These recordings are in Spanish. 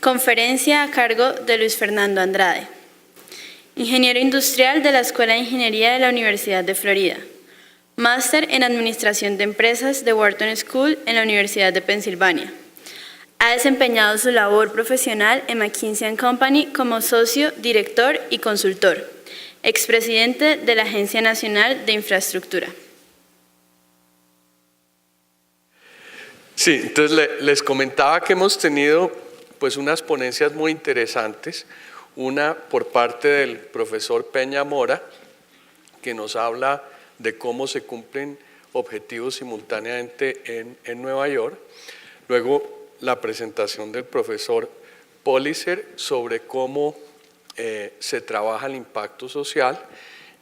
Conferencia a cargo de Luis Fernando Andrade, ingeniero industrial de la Escuela de Ingeniería de la Universidad de Florida, máster en Administración de Empresas de Wharton School en la Universidad de Pensilvania. Ha desempeñado su labor profesional en McKinsey & Company como socio, director y consultor, expresidente de la Agencia Nacional de Infraestructura. Sí, entonces les comentaba que hemos tenido pues unas ponencias muy interesantes, una por parte del profesor Peña Mora, que nos habla de cómo se cumplen objetivos simultáneamente en Nueva York, luego la presentación del profesor Policer sobre cómo se trabaja el impacto social,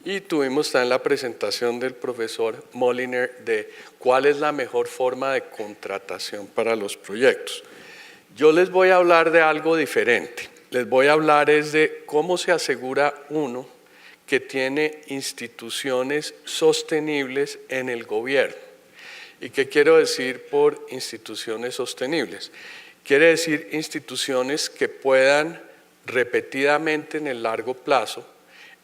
y tuvimos también la presentación del profesor Moliner de cuál es la mejor forma de contratación para los proyectos. Yo les voy a hablar de algo diferente. Les voy a hablar es de cómo se asegura uno que tiene instituciones sostenibles en el gobierno. ¿Y qué quiero decir por instituciones sostenibles? Quiere decir instituciones que puedan repetidamente en el largo plazo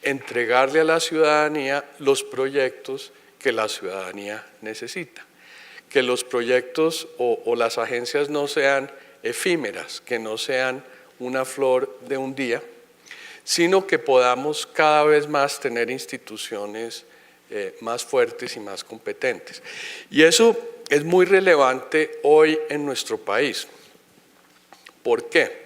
entregarle a la ciudadanía los proyectos que la ciudadanía necesita. Que los proyectos o las agencias no sean efímeras, que no sean una flor de un día, sino que podamos cada vez más tener instituciones más fuertes y más competentes. Y eso es muy relevante hoy en nuestro país. ¿Por qué?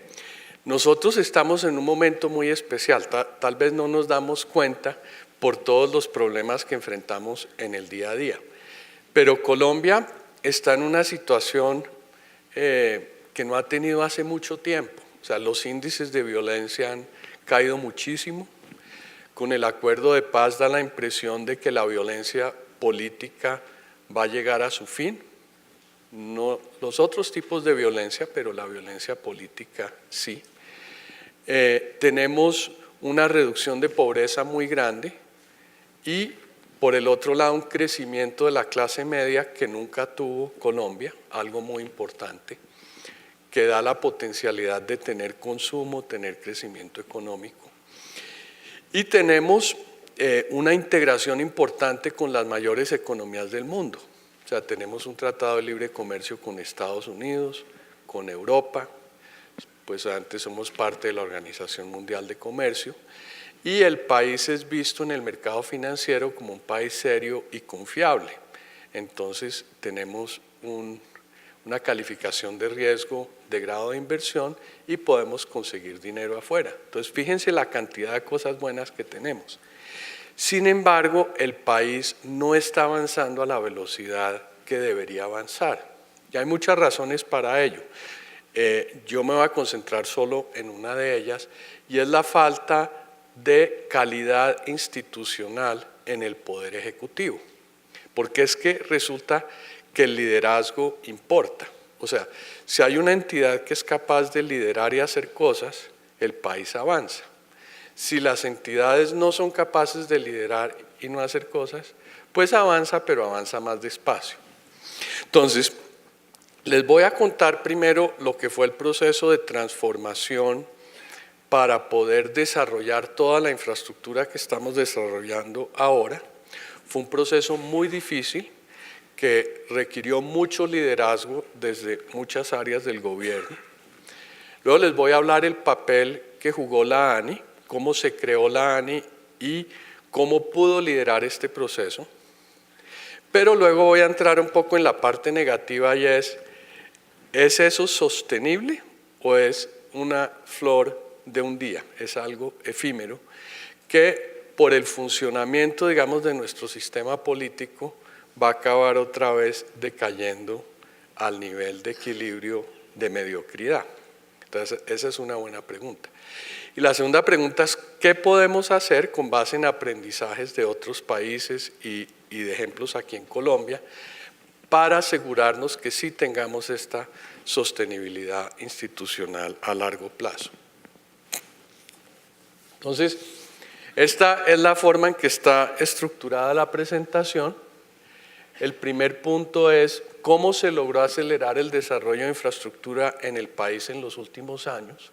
Nosotros estamos en un momento muy especial, tal vez no nos damos cuenta por todos los problemas que enfrentamos en el día a día, pero Colombia está en una situación que no ha tenido hace mucho tiempo. O sea, los índices de violencia han caído muchísimo. Con el acuerdo de paz da la impresión de que la violencia política va a llegar a su fin. No los otros tipos de violencia, pero la violencia política sí. Tenemos una reducción de pobreza muy grande y por el otro lado un crecimiento de la clase media que nunca tuvo Colombia, algo muy importante, que da la potencialidad de tener consumo, tener crecimiento económico. Y tenemos una integración importante con las mayores economías del mundo. O sea, tenemos un tratado de libre comercio con Estados Unidos, con Europa, pues antes somos parte de la Organización Mundial de Comercio, y el país es visto en el mercado financiero como un país serio y confiable. Entonces tenemos una calificación de riesgo de grado de inversión y podemos conseguir dinero afuera. Entonces fíjense la cantidad de cosas buenas que tenemos. Sin embargo, el país no está avanzando a la velocidad que debería avanzar. Y hay muchas razones para ello. Yo me voy a concentrar solo en una de ellas, y es la falta de calidad institucional en el Poder Ejecutivo. Porque es que resulta que el liderazgo importa. O sea, si hay una entidad que es capaz de liderar y hacer cosas, el país avanza. Si las entidades no son capaces de liderar y no hacer cosas, pues avanza, pero avanza más despacio. Entonces, les voy a contar primero lo que fue el proceso de transformación para poder desarrollar toda la infraestructura que estamos desarrollando ahora. Fue un proceso muy difícil que requirió mucho liderazgo desde muchas áreas del gobierno. Luego les voy a hablar el papel que jugó la ANI, cómo se creó la ANI y cómo pudo liderar este proceso. Pero luego voy a entrar un poco en la parte negativa, y ¿es eso sostenible o es una flor de un día? Es algo efímero que por el funcionamiento, digamos, de nuestro sistema político va a acabar otra vez decayendo al nivel de equilibrio de mediocridad. Entonces, esa es una buena pregunta. Y la segunda pregunta es, ¿qué podemos hacer con base en aprendizajes de otros países y de ejemplos aquí en Colombia para asegurarnos que sí tengamos esta sostenibilidad institucional a largo plazo? Entonces, esta es la forma en que está estructurada la presentación. El primer punto es cómo se logró acelerar el desarrollo de infraestructura en el país en los últimos años,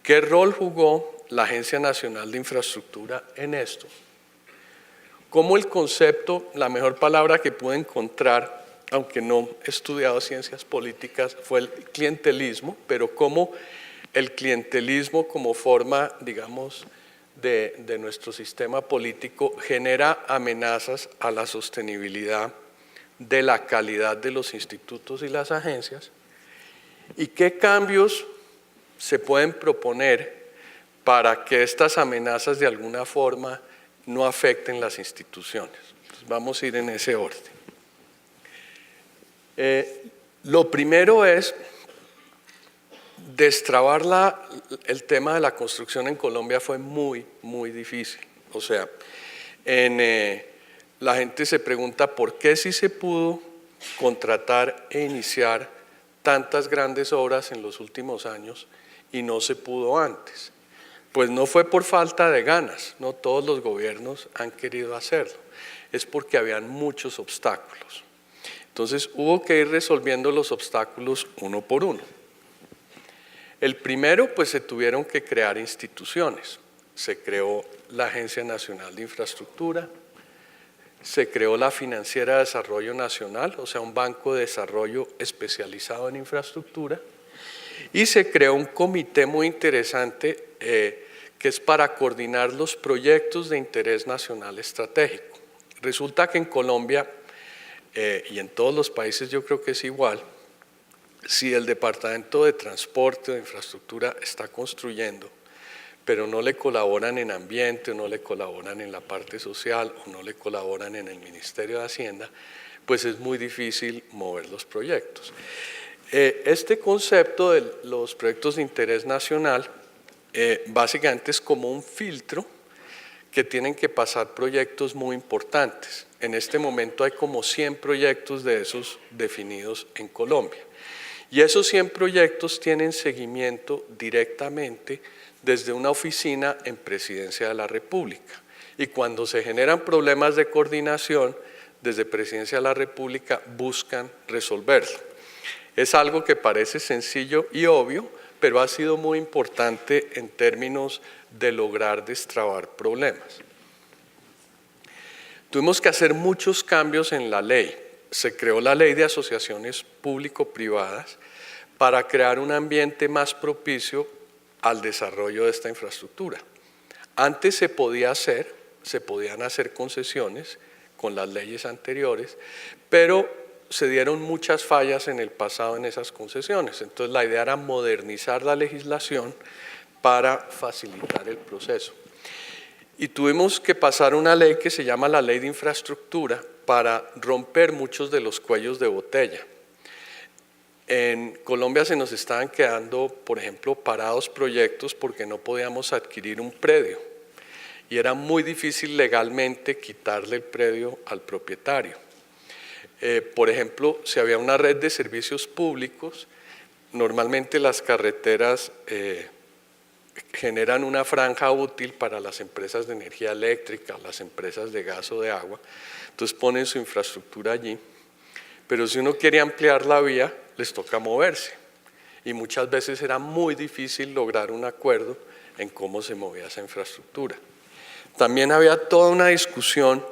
qué rol jugó la Agencia Nacional de Infraestructura en esto, cómo el concepto, la mejor palabra que pude encontrar, aunque no he estudiado ciencias políticas, fue el clientelismo, pero cómo el clientelismo como forma, digamos, de nuestro sistema político genera amenazas a la sostenibilidad de la calidad de los institutos y las agencias, y qué cambios se pueden proponer para que estas amenazas de alguna forma no afecten las instituciones. Entonces, vamos a ir en ese orden. Lo primero es destrabar el tema de la construcción en Colombia fue muy, muy difícil. O sea, la gente se pregunta por qué sí se pudo contratar e iniciar tantas grandes obras en los últimos años y no se pudo antes. Pues no fue por falta de ganas, no todos los gobiernos han querido hacerlo, es porque habían muchos obstáculos. Entonces hubo que ir resolviendo los obstáculos uno por uno. El primero, pues se tuvieron que crear instituciones. Se creó la Agencia Nacional de Infraestructura, se creó la Financiera de Desarrollo Nacional, o sea, un banco de desarrollo especializado en infraestructura, y se creó un comité muy interesante que es para coordinar los proyectos de interés nacional estratégico. Resulta que en Colombia y en todos los países yo creo que es igual, si el Departamento de Transporte o de Infraestructura está construyendo, pero no le colaboran en ambiente, o no le colaboran en la parte social, o no le colaboran en el Ministerio de Hacienda, pues es muy difícil mover los proyectos. Este concepto de los proyectos de interés nacional básicamente es como un filtro que tienen que pasar proyectos muy importantes. En este momento hay como 100 proyectos de esos definidos en Colombia. Y esos 100 proyectos tienen seguimiento directamente desde una oficina en Presidencia de la República. Y cuando se generan problemas de coordinación, desde Presidencia de la República buscan resolverlo. Es algo que parece sencillo y obvio, pero ha sido muy importante en términos de lograr destrabar problemas. Tuvimos que hacer muchos cambios en la ley. Se creó la Ley de Asociaciones Público-Privadas para crear un ambiente más propicio al desarrollo de esta infraestructura. Antes se podían hacer concesiones con las leyes anteriores, pero se dieron muchas fallas en el pasado en esas concesiones. Entonces la idea era modernizar la legislación para facilitar el proceso. Y tuvimos que pasar una ley que se llama la Ley de Infraestructura para romper muchos de los cuellos de botella. En Colombia se nos estaban quedando, por ejemplo, parados proyectos porque no podíamos adquirir un predio. Y era muy difícil legalmente quitarle el predio al propietario. Por ejemplo, si había una red de servicios públicos, normalmente las carreteras generan una franja útil para las empresas de energía eléctrica, las empresas de gas o de agua, entonces ponen su infraestructura allí, pero si uno quiere ampliar la vía, les toca moverse, y muchas veces era muy difícil lograr un acuerdo en cómo se movía esa infraestructura. También había toda una discusión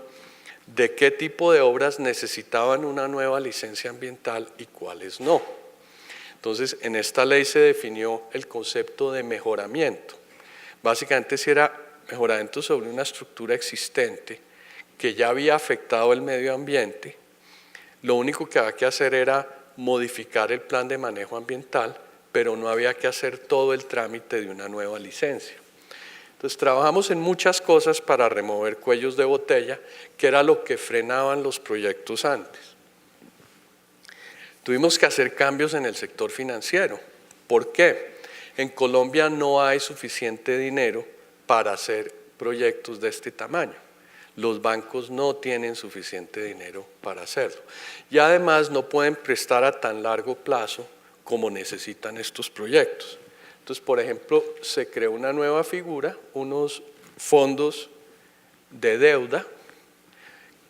de qué tipo de obras necesitaban una nueva licencia ambiental y cuáles no. Entonces, en esta ley se definió el concepto de mejoramiento. Básicamente, si era mejoramiento sobre una estructura existente que ya había afectado el medio ambiente, lo único que había que hacer era modificar el plan de manejo ambiental, pero no había que hacer todo el trámite de una nueva licencia. Entonces, trabajamos en muchas cosas para remover cuellos de botella, que era lo que frenaban los proyectos antes. Tuvimos que hacer cambios en el sector financiero. ¿Por qué? En Colombia no hay suficiente dinero para hacer proyectos de este tamaño. Los bancos no tienen suficiente dinero para hacerlo. Y además no pueden prestar a tan largo plazo como necesitan estos proyectos. Entonces, por ejemplo, se creó una nueva figura, unos fondos de deuda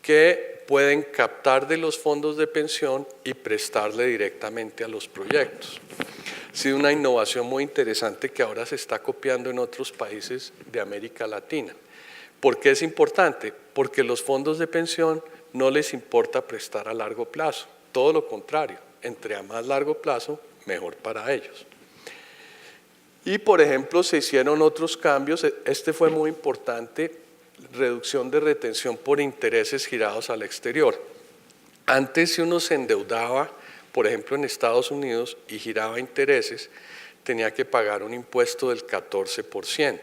que pueden captar de los fondos de pensión y prestarle directamente a los proyectos. Ha sido una innovación muy interesante que ahora se está copiando en otros países de América Latina. ¿Por qué es importante? Porque los fondos de pensión no les importa prestar a largo plazo, todo lo contrario, entre a más largo plazo, mejor para ellos. Y por ejemplo, se hicieron otros cambios, este fue muy importante, reducción de retención por intereses girados al exterior. Antes, si uno se endeudaba, por ejemplo en Estados Unidos, y giraba intereses, tenía que pagar un impuesto del 14%.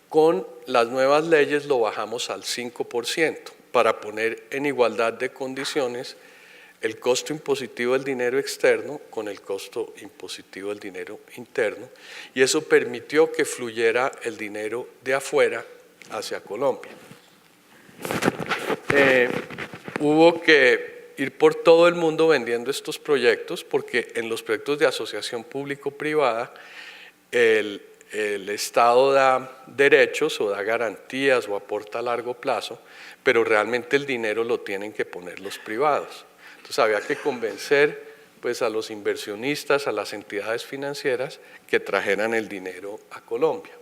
Con las nuevas leyes lo bajamos al 5% para poner en igualdad de condiciones el costo impositivo del dinero externo con el costo impositivo del dinero interno, y eso permitió que fluyera el dinero de afuera hacia Colombia. Hubo que ir por todo el mundo vendiendo estos proyectos porque en los proyectos de asociación público-privada el Estado da derechos o da garantías o aporta a largo plazo, pero realmente el dinero lo tienen que poner los privados. Entonces había que convencer pues, a los inversionistas, a las entidades financieras que trajeran el dinero a Colombia.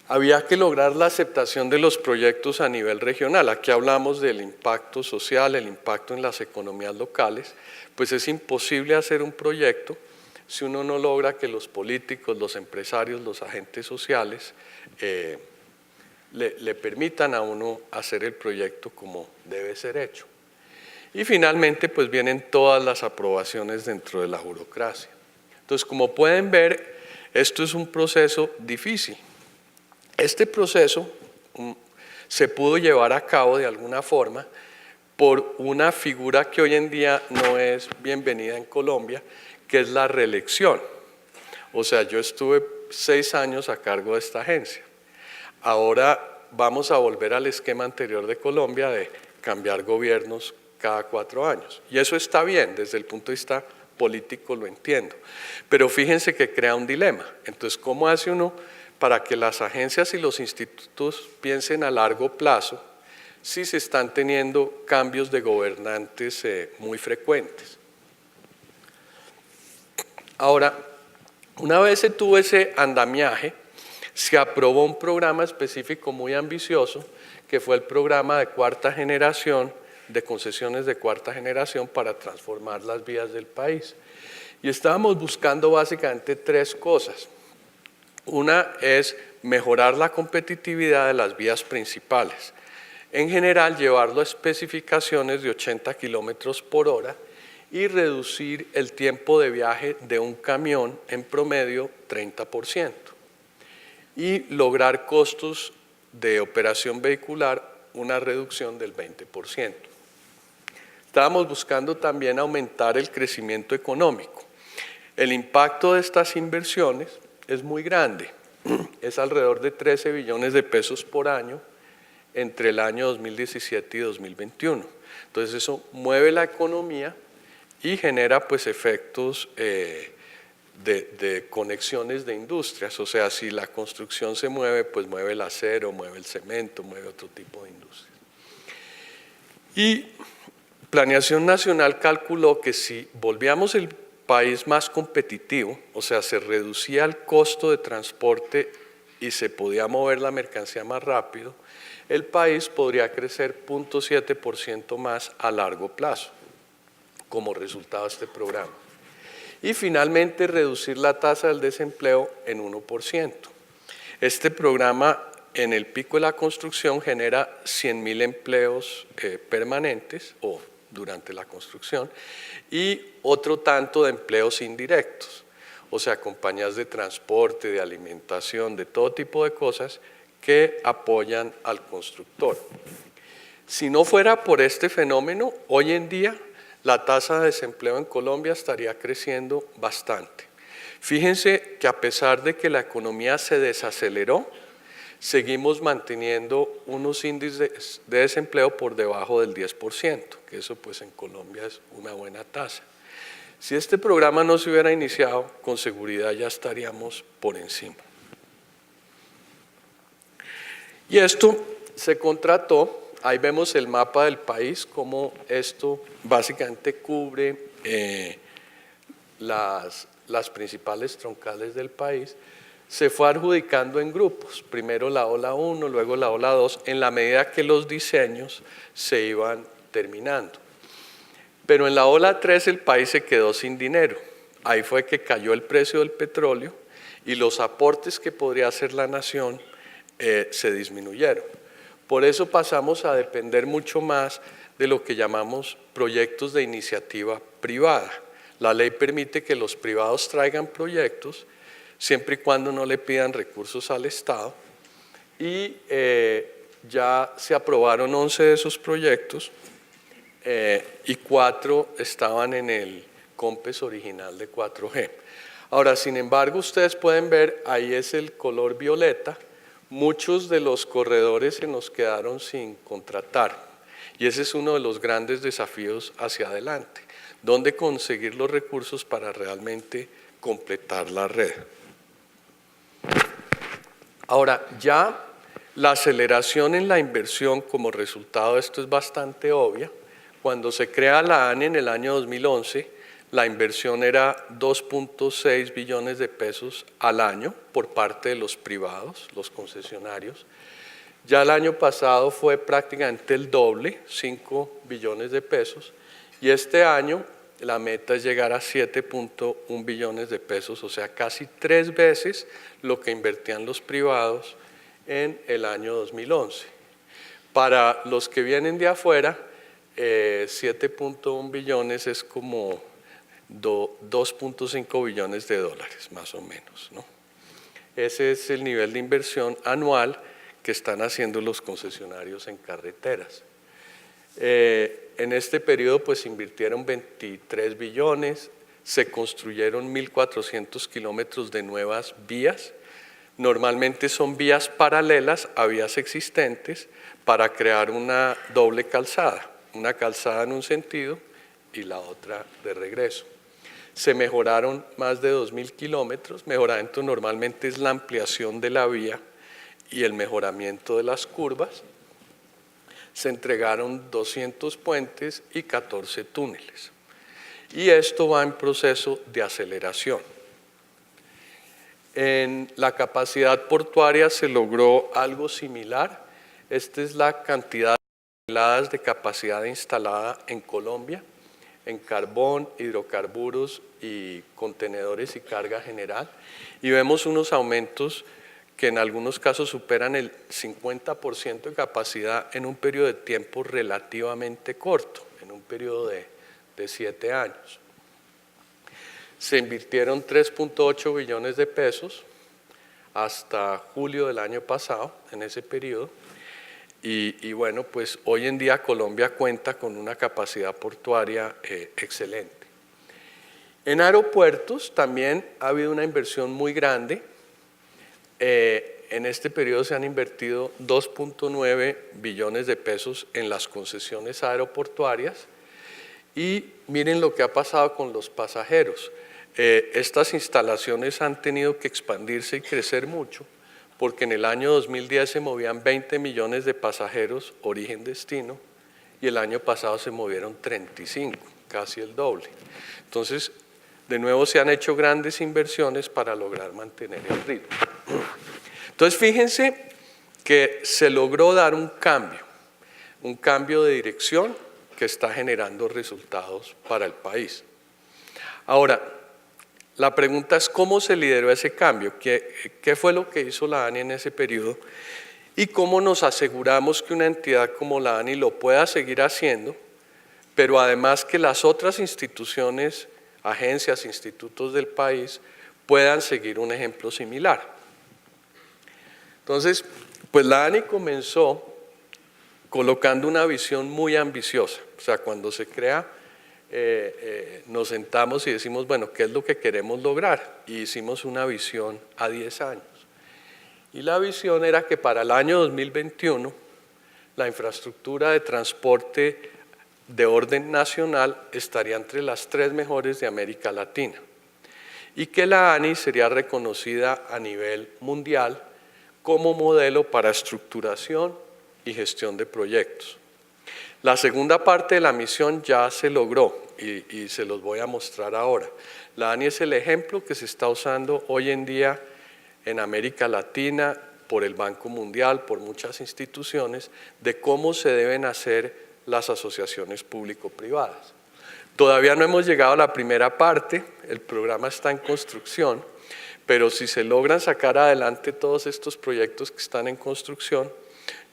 Había que lograr la aceptación de los proyectos a nivel regional. Aquí hablamos del impacto social, el impacto en las economías locales. Pues es imposible hacer un proyecto si uno no logra que los políticos, los empresarios, los agentes sociales le permitan a uno hacer el proyecto como debe ser hecho. Y finalmente pues vienen todas las aprobaciones dentro de la burocracia. Entonces, como pueden ver, esto es un proceso difícil. Este proceso se pudo llevar a cabo de alguna forma por una figura que hoy en día no es bienvenida en Colombia, que es la reelección. O sea, yo estuve 6 años a cargo de esta agencia. Ahora vamos a volver al esquema anterior de Colombia de cambiar gobiernos cada 4 años. Y eso está bien, desde el punto de vista político lo entiendo. Pero fíjense que crea un dilema. Entonces, ¿cómo hace uno para que las agencias y los institutos piensen a largo plazo si se están teniendo cambios de gobernantes muy frecuentes? Ahora, una vez se tuvo ese andamiaje, se aprobó un programa específico muy ambicioso, que fue el programa de cuarta generación, de concesiones de cuarta generación para transformar las vías del país. Y estábamos buscando básicamente 3 cosas. Una es mejorar la competitividad de las vías principales. En general, llevarlo a especificaciones de 80 kilómetros por hora y reducir el tiempo de viaje de un camión en promedio 30%. Y lograr costos de operación vehicular, una reducción del 20%. Estábamos buscando también aumentar el crecimiento económico. El impacto de estas inversiones es muy grande, es alrededor de 13 billones de pesos por año entre el año 2017 y 2021. Entonces eso mueve la economía y genera pues efectos de conexiones de industrias. O sea, si la construcción se mueve, pues mueve el acero, mueve el cemento, mueve otro tipo de industrias. Y Planeación Nacional calculó que si volvíamos el país más competitivo, o sea, se reducía el costo de transporte y se podía mover la mercancía más rápido, el país podría crecer 0.7% más a largo plazo como resultado de este programa. Y finalmente, reducir la tasa del desempleo en 1%. Este programa en el pico de la construcción genera 100.000 empleos permanentes o durante la construcción y otro tanto de empleos indirectos, o sea, compañías de transporte, de alimentación, de todo tipo de cosas que apoyan al constructor. Si no fuera por este fenómeno, hoy en día la tasa de desempleo en Colombia estaría creciendo bastante. Fíjense que a pesar de que la economía se desaceleró, seguimos manteniendo unos índices de desempleo por debajo del 10%, que eso pues en Colombia es una buena tasa. Si este programa no se hubiera iniciado, con seguridad ya estaríamos por encima. Y esto se contrató ahí vemos el mapa del país, cómo esto básicamente cubre las principales troncales del país. Se fue adjudicando en grupos, primero la ola 1, luego la ola 2, en la medida que los diseños se iban terminando. Pero en la ola 3 el país se quedó sin dinero. Ahí fue que cayó el precio del petróleo y los aportes que podría hacer la nación se disminuyeron. Por eso pasamos a depender mucho más de lo que llamamos proyectos de iniciativa privada. La ley permite que los privados traigan proyectos siempre y cuando no le pidan recursos al Estado, y ya se aprobaron 11 de esos proyectos y 4 estaban en el COMPES original de 4G. Ahora, sin embargo, ustedes pueden ver, ahí es el color violeta, muchos de los corredores se nos quedaron sin contratar, y ese es uno de los grandes desafíos hacia adelante, dónde conseguir los recursos para realmente completar la red. Ahora, ya la aceleración en la inversión como resultado de esto es bastante obvia. Cuando se crea la ANI en el año 2011, la inversión era 2.6 billones de pesos al año por parte de los privados, los concesionarios. Ya el año pasado fue prácticamente el doble, 5 billones de pesos, y este año la meta es llegar a 7.1 billones de pesos, o sea, casi 3 veces lo que invertían los privados en el año 2011. Para los que vienen de afuera, 7.1 billones es como 2.5 billones de dólares, más o menos, ¿no? Ese es el nivel de inversión anual que están haciendo los concesionarios en carreteras. En este periodo pues invirtieron 23 billones, se construyeron 1.400 kilómetros de nuevas vías. Normalmente son vías paralelas a vías existentes para crear una doble calzada, una calzada en un sentido y la otra de regreso. Se mejoraron más de 2.000 kilómetros, mejoramiento normalmente es la ampliación de la vía y el mejoramiento de las curvas. Se entregaron 200 puentes y 14 túneles. Y esto va en proceso de aceleración. En la capacidad portuaria se logró algo similar. Esta es la cantidad de toneladas de capacidad instalada en Colombia, en carbón, hidrocarburos y contenedores y carga general. Y vemos unos aumentos que en algunos casos superan el 50% de capacidad en un periodo de tiempo relativamente corto, en un periodo de 7 años. Se invirtieron 3.8 billones de pesos hasta julio del año pasado, en ese periodo, y bueno, pues hoy en día Colombia cuenta con una capacidad portuaria excelente. En aeropuertos también ha habido una inversión muy grande. En este periodo se han invertido 2.9 billones de pesos en las concesiones aeroportuarias, y miren lo que ha pasado con los pasajeros. Estas instalaciones han tenido que expandirse y crecer mucho, porque en el año 2010 se movían 20 millones de pasajeros origen-destino y el año pasado se movieron 35, casi el doble. Entonces, de nuevo se han hecho grandes inversiones para lograr mantener el ritmo. Entonces, fíjense que se logró dar un cambio de dirección que está generando resultados para el país. Ahora, la pregunta es cómo se lideró ese cambio, qué fue lo que hizo la ANI en ese periodo y cómo nos aseguramos que una entidad como la ANI lo pueda seguir haciendo, pero además que las otras instituciones, agencias, institutos del país puedan seguir un ejemplo similar. Entonces, pues la ANI comenzó colocando una visión muy ambiciosa. O sea, cuando se crea, nos sentamos y decimos, bueno, ¿qué es lo que queremos lograr? Y hicimos una visión a 10 años. Y la visión era que para el año 2021, la infraestructura de transporte de orden nacional estaría entre las 3 mejores de América Latina. Y que la ANI sería reconocida a nivel mundial como modelo para estructuración y gestión de proyectos. La segunda parte de la misión ya se logró y se los voy a mostrar ahora. La ANI es el ejemplo que se está usando hoy en día en América Latina por el Banco Mundial, por muchas instituciones, de cómo se deben hacer las asociaciones público-privadas. Todavía no hemos llegado a la primera parte, el programa está en construcción, pero si se logran sacar adelante todos estos proyectos que están en construcción,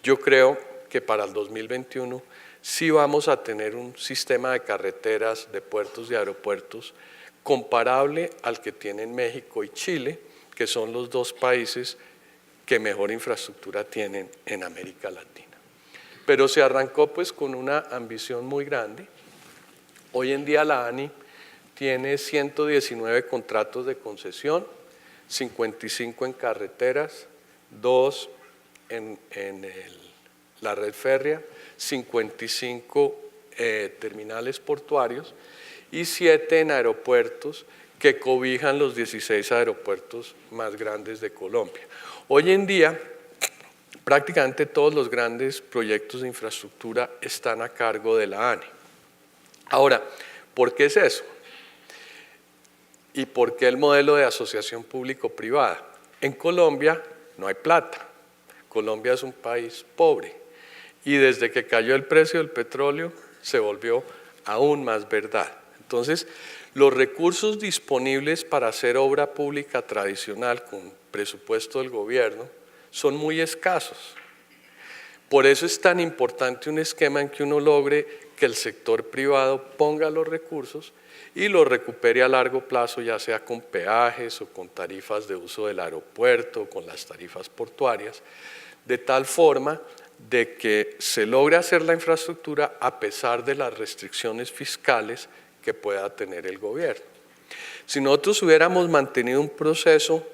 yo creo que para el 2021 sí vamos a tener un sistema de carreteras, de puertos y aeropuertos comparable al que tienen México y Chile, que son los dos países que mejor infraestructura tienen en América Latina. Pero se arrancó pues con una ambición muy grande. Hoy en día la ANI tiene 119 contratos de concesión, 55 en carreteras, 2 en la red férrea, 55 terminales portuarios y 7 en aeropuertos que cobijan los 16 aeropuertos más grandes de Colombia. Hoy en día, prácticamente todos los grandes proyectos de infraestructura están a cargo de la ANI. Ahora, ¿por qué es eso? ¿Y por qué el modelo de asociación público-privada? En Colombia no hay plata. Colombia es un país pobre y desde que cayó el precio del petróleo se volvió aún más verdad. Entonces, los recursos disponibles para hacer obra pública tradicional con presupuesto del gobierno son muy escasos. Por eso es tan importante un esquema en que uno logre que el sector privado ponga los recursos y los recupere a largo plazo, ya sea con peajes o con tarifas de uso del aeropuerto o con las tarifas portuarias, de tal forma de que se logre hacer la infraestructura a pesar de las restricciones fiscales que pueda tener el gobierno. Si nosotros hubiéramos mantenido un proceso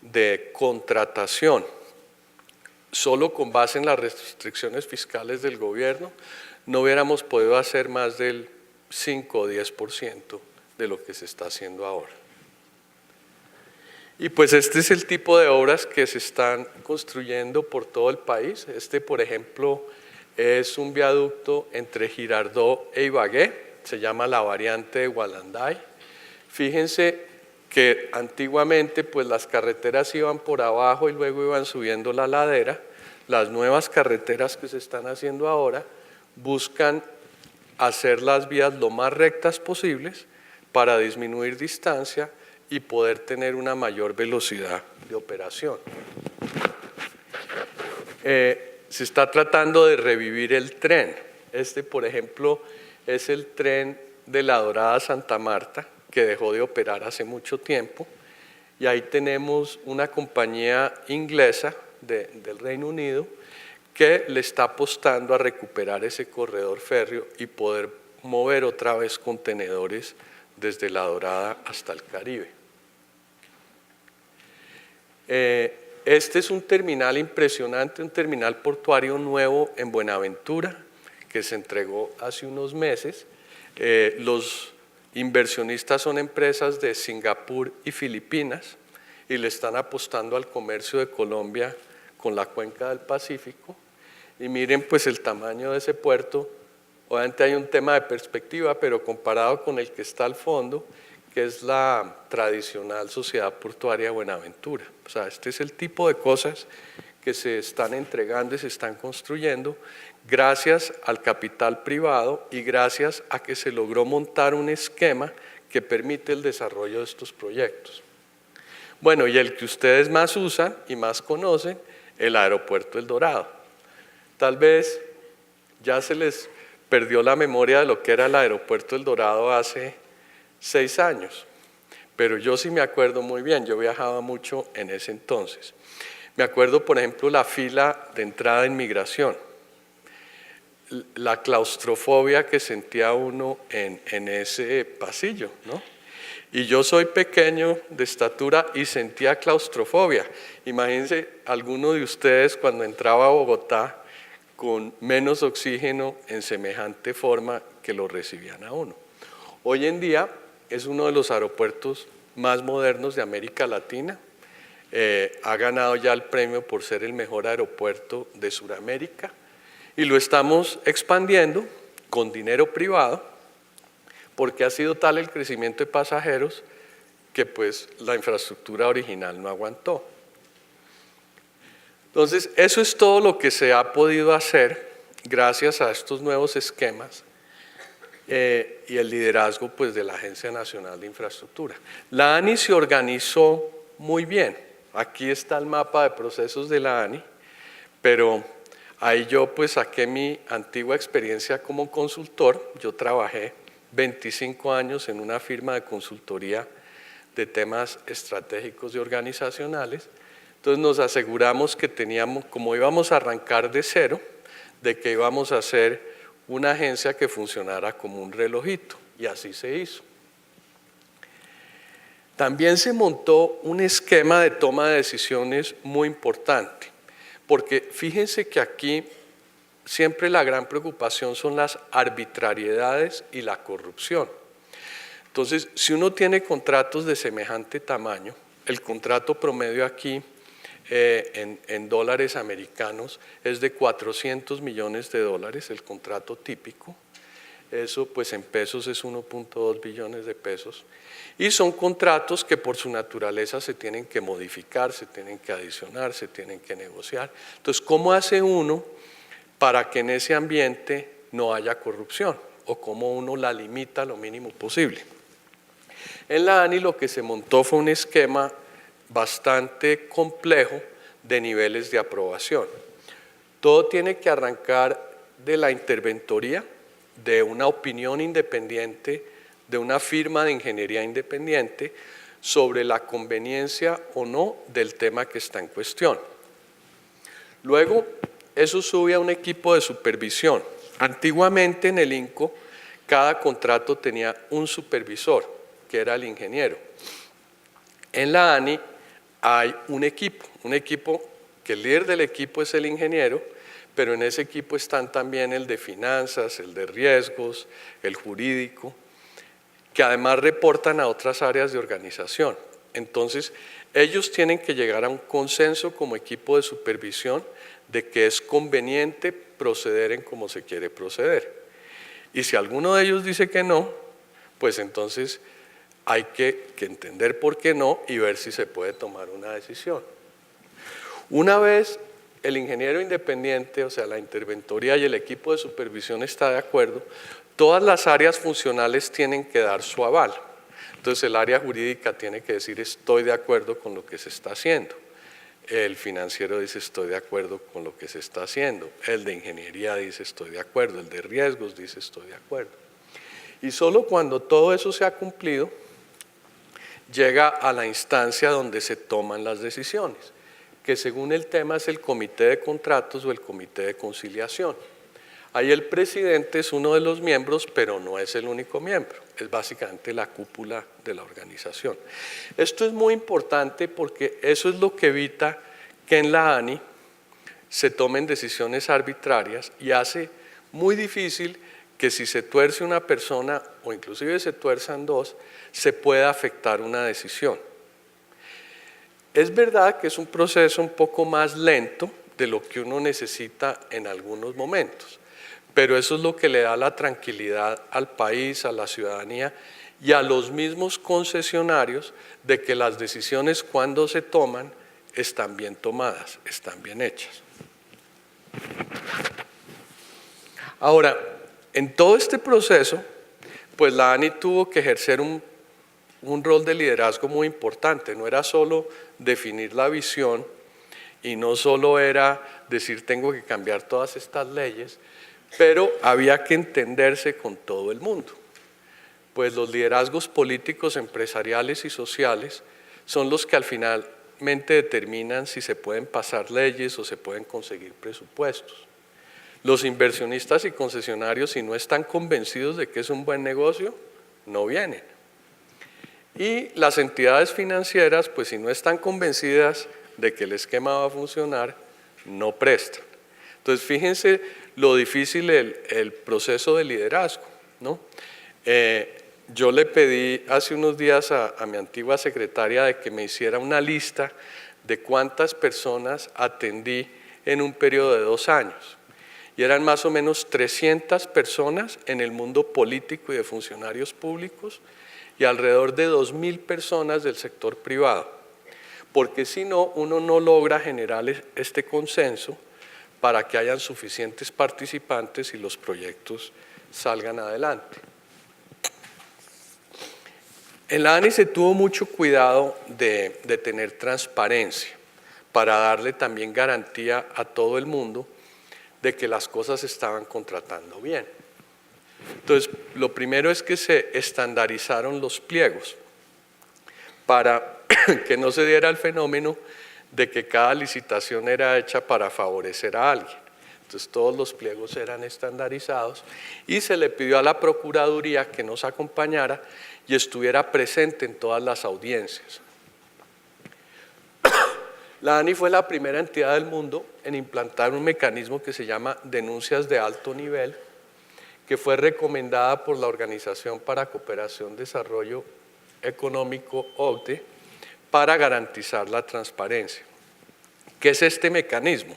de contratación solo con base en las restricciones fiscales del gobierno, no hubiéramos podido hacer más del 5 o 10% de lo que se está haciendo ahora. Y pues este es el tipo de obras que se están construyendo por todo el país. Este, por ejemplo, es un viaducto entre Girardot e Ibagué, se llama la variante de Gualanday. Fíjense que antiguamente pues las carreteras iban por abajo y luego iban subiendo la ladera. Las nuevas carreteras que se están haciendo ahora buscan hacer las vías lo más rectas posibles para disminuir distancia y poder tener una mayor velocidad de operación. Se está tratando de revivir el tren. Este, por ejemplo, es el tren de La Dorada a Santa Marta, que dejó de operar hace mucho tiempo, y ahí tenemos una compañía inglesa del Reino Unido que le está apostando a recuperar ese corredor férreo y poder mover otra vez contenedores desde La Dorada hasta el Caribe. Este es un terminal impresionante, un terminal portuario nuevo en Buenaventura, que se entregó hace unos meses. Los inversionistas son empresas de Singapur y Filipinas y le están apostando al comercio de Colombia con la cuenca del Pacífico. Y miren pues el tamaño de ese puerto. Obviamente hay un tema de perspectiva, pero comparado con el que está al fondo, que es la tradicional Sociedad Portuaria de Buenaventura. O sea, este es el tipo de cosas que se están entregando y se están construyendo gracias al capital privado y gracias a que se logró montar un esquema que permite el desarrollo de estos proyectos. Bueno, y el que ustedes más usan y más conocen, el Aeropuerto El Dorado. Tal vez ya se les perdió la memoria de lo que era el Aeropuerto El Dorado hace 6 años, pero yo sí me acuerdo muy bien, yo viajaba mucho en ese entonces. Me acuerdo, por ejemplo, la fila de entrada en migración, la claustrofobia que sentía uno en ese pasillo, ¿no? Y yo soy pequeño de estatura y sentía claustrofobia. Imagínense alguno de ustedes cuando entraba a Bogotá con menos oxígeno en semejante forma que lo recibían a uno. Hoy en día es uno de los aeropuertos más modernos de América Latina. Ha ganado ya el premio por ser el mejor aeropuerto de Sudamérica Y lo estamos expandiendo con dinero privado, porque ha sido tal el crecimiento de pasajeros que pues la infraestructura original no aguantó. Entonces, eso es todo lo que se ha podido hacer gracias a estos nuevos esquemas y el liderazgo pues, de la Agencia Nacional de Infraestructura. La ANI se organizó muy bien. Aquí está el mapa de procesos de la ANI, pero ahí yo pues saqué mi antigua experiencia como consultor. Yo trabajé 25 años en una firma de consultoría de temas estratégicos y organizacionales. Entonces nos aseguramos que teníamos, como íbamos a arrancar de cero, de que íbamos a hacer una agencia que funcionara como un relojito, y así se hizo. También se montó un esquema de toma de decisiones muy importante, porque fíjense que aquí siempre la gran preocupación son las arbitrariedades y la corrupción. Entonces, si uno tiene contratos de semejante tamaño, el contrato promedio aquí en dólares americanos es de 400 millones de dólares, el contrato típico. Eso pues en pesos es 1.2 billones de pesos. Y son contratos que por su naturaleza se tienen que modificar, se tienen que adicionar, se tienen que negociar. Entonces, ¿cómo hace uno para que en ese ambiente no haya corrupción? ¿O cómo uno la limita lo mínimo posible? En la ANI lo que se montó fue un esquema bastante complejo de niveles de aprobación. Todo tiene que arrancar de la interventoría, de una opinión independiente, de una firma de ingeniería independiente sobre la conveniencia o no del tema que está en cuestión. Luego, eso sube a un equipo de supervisión. Antiguamente en el INCO, cada contrato tenía un supervisor, que era el ingeniero. En la ANI hay un equipo que el líder del equipo es el ingeniero, pero en ese equipo están también el de finanzas, el de riesgos, el jurídico, que además reportan a otras áreas de organización. Entonces, ellos tienen que llegar a un consenso como equipo de supervisión de que es conveniente proceder en cómo se quiere proceder. Y si alguno de ellos dice que no, pues entonces hay que entender por qué no y ver si se puede tomar una decisión. Una vez el ingeniero independiente, o sea, la interventoría y el equipo de supervisión está de acuerdo, todas las áreas funcionales tienen que dar su aval. Entonces el área jurídica tiene que decir estoy de acuerdo con lo que se está haciendo. El financiero dice estoy de acuerdo con lo que se está haciendo. El de ingeniería dice estoy de acuerdo. El de riesgos dice estoy de acuerdo. Y solo cuando todo eso se ha cumplido, llega a la instancia donde se toman las decisiones, que según el tema es el comité de contratos o el comité de conciliación. Ahí el presidente es uno de los miembros, pero no es el único miembro, es básicamente la cúpula de la organización. Esto es muy importante porque eso es lo que evita que en la ANI se tomen decisiones arbitrarias y hace muy difícil que si se tuerce una persona o inclusive se tuerzan dos, se pueda afectar una decisión. Es verdad que es un proceso un poco más lento de lo que uno necesita en algunos momentos, pero eso es lo que le da la tranquilidad al país, a la ciudadanía y a los mismos concesionarios de que las decisiones cuando se toman están bien tomadas, están bien hechas. Ahora, en todo este proceso, pues la ANI tuvo que ejercer un rol de liderazgo muy importante. No era solo definir la visión y no solo era decir tengo que cambiar todas estas leyes, pero había que entenderse con todo el mundo. Pues los liderazgos políticos, empresariales y sociales son los que al finalmente determinan si se pueden pasar leyes o se pueden conseguir presupuestos. Los inversionistas y concesionarios, si no están convencidos de que es un buen negocio, no vienen. Y las entidades financieras, pues si no están convencidas de que el esquema va a funcionar, no prestan. Entonces, fíjense lo difícil el proceso de liderazgo, ¿no? Yo le pedí hace unos días a mi antigua secretaria de que me hiciera una lista de cuántas personas atendí en un periodo de 2 años. y eran más o menos 300 personas en el mundo político y de funcionarios públicos y alrededor de 2.000 personas del sector privado, porque si no, uno no logra generar este consenso para que hayan suficientes participantes y los proyectos salgan adelante. En la ANI se tuvo mucho cuidado de tener transparencia para darle también garantía a todo el mundo de que las cosas se estaban contratando bien. Entonces, lo primero es que se estandarizaron los pliegos para que no se diera el fenómeno de que cada licitación era hecha para favorecer a alguien. Entonces, todos los pliegos eran estandarizados y se le pidió a la Procuraduría que nos acompañara y estuviera presente en todas las audiencias. La ANI fue la primera entidad del mundo en implantar un mecanismo que se llama denuncias de alto nivel, que fue recomendada por la Organización para Cooperación y Desarrollo Económico, OCDE, para garantizar la transparencia. ¿Qué es este mecanismo?